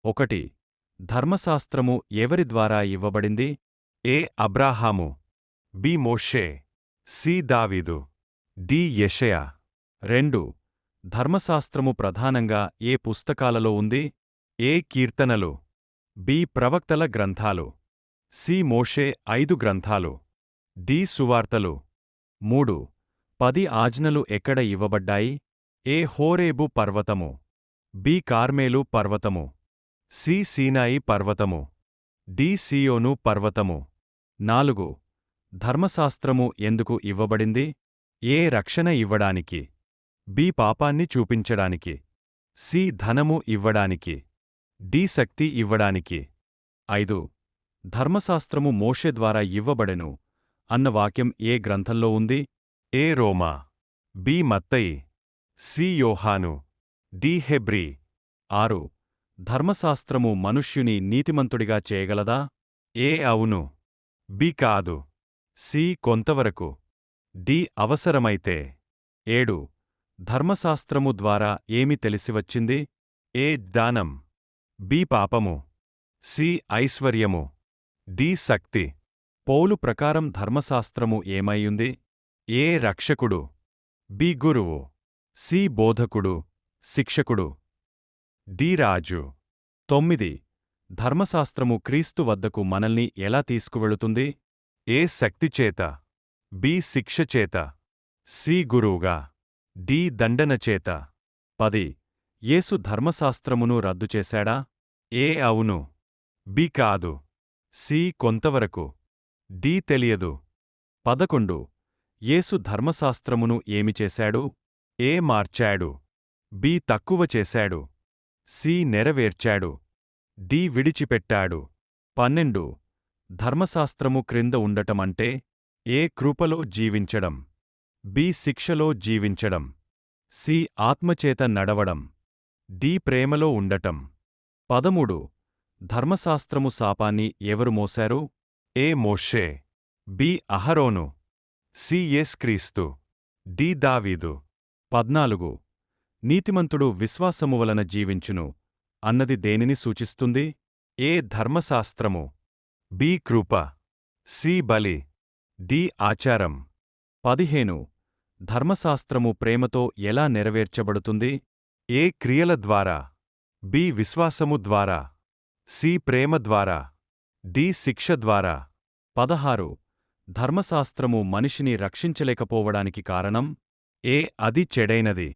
ఒకటి. ధర్మశాస్త్రము ఎవరి ద్వారా ఇవ్వబడింది? ఏ. అబ్రాహాము, బి. మోషే, సి. దావీదు, డి. యెషయా. 2. ధర్మశాస్త్రము ప్రధానంగా ఏ పుస్తకాలలో ఉంది? ఏ. కీర్తనలు, బి. ప్రవక్తల గ్రంథాలు, సి. మోషే 5 గ్రంథాలు, డి. సువార్తలు. 3. 10 ఆజ్ఞలు ఎక్కడ ఇవ్వబడ్డాయి? ఏ. హోరేబు పర్వతము, బి. కార్మెలు పర్వతము, సి. సీనాయి పర్వతము, డి. సియోను పర్వతము. 4. ధర్మశాస్త్రము ఎందుకు ఇవ్వబడింది? ఏ. రక్షణ ఇవ్వడానికి, బి. పాపాన్ని చూపించడానికి, సి. ధనము ఇవ్వడానికి, డి. శక్తి ఇవ్వడానికి. 5. ధర్మశాస్త్రము మోషే ద్వారా ఇవ్వబడెను అన్న వాక్యం ఏ గ్రంథంలో ఉంది? ఏ. రోమా, బి. మత్తయి, సి. యోహాను, డి. హెబ్రీ. 6. ధర్మశాస్త్రము మనుష్యుని నీతిమంతుడిగా చేయగలదా? ఏ. అవును, బి. కాదు, సి. కొంతవరకు, డి. అవసరమైతే. 7. ధర్మశాస్త్రము ద్వారా ఏమి తెలిసివచ్చింది? ఏ. దానం, బి. పాపము, సి. ఐశ్వర్యము, డి. శక్తి. పౌలు ప్రకారం ధర్మశాస్త్రము ఏమైయుంది? ఏ. రక్షకుడు, బి. గురువు, సి. బోధకుడు, శిక్షకుడు, డి. రాజు. 9. ధర్మశాస్త్రము క్రీస్తు వద్దకు మనల్ని ఎలా తీసుకువెళుతుంది? ఏ. శక్తిచేత, బి. శిక్షచేత, సి. గురువుగా, డి. దండనచేత. 10. యేసు ధర్మశాస్త్రమును రద్దుచేశాడా? ఏ. అవును, బి. కాదు, సి. కొంతవరకు, డి. తెలియదు. 11. యేసు ధర్మశాస్త్రమును ఏమి చేశాడు? ఏ. మార్చాడు, బి. తక్కువ చేశాడు, సి. నెరవేర్చాడు, డి. విడిచిపెట్టాడు. 12. ధర్మశాస్త్రము క్రింద ఉండటమంటే? ఏ. కృపలో జీవించడం, బి. శిక్షలో జీవించడం, సి. ఆత్మచేత నడవడం, డి. ప్రేమలో ఉండటం. 13. ధర్మశాస్త్రము శాపాన్ని ఎవరు మోశారు? ఏ. మోషే, బి. అహరోను, సి. యేసుక్రీస్తు, డి. దావీదు. 14. నీతిమంతుడు విశ్వాసము వలన జీవించును అన్నది దేనిని సూచిస్తుంది? ఏ. ధర్మశాస్త్రము, బి. కృప, సి. బలి, డి. ఆచారం. 15. ధర్మశాస్త్రము ప్రేమతో ఎలా నెరవేర్చబడుతుంది? ఏ. క్రియల ద్వారా, బి. విశ్వాసము ద్వారా, సి. ప్రేమ ద్వారా, డి. శిక్ష ద్వారా. 16. ధర్మశాస్త్రము మనిషిని రక్షించలేకపోవడానికి కారణం? ఏ. అది చెడైనది,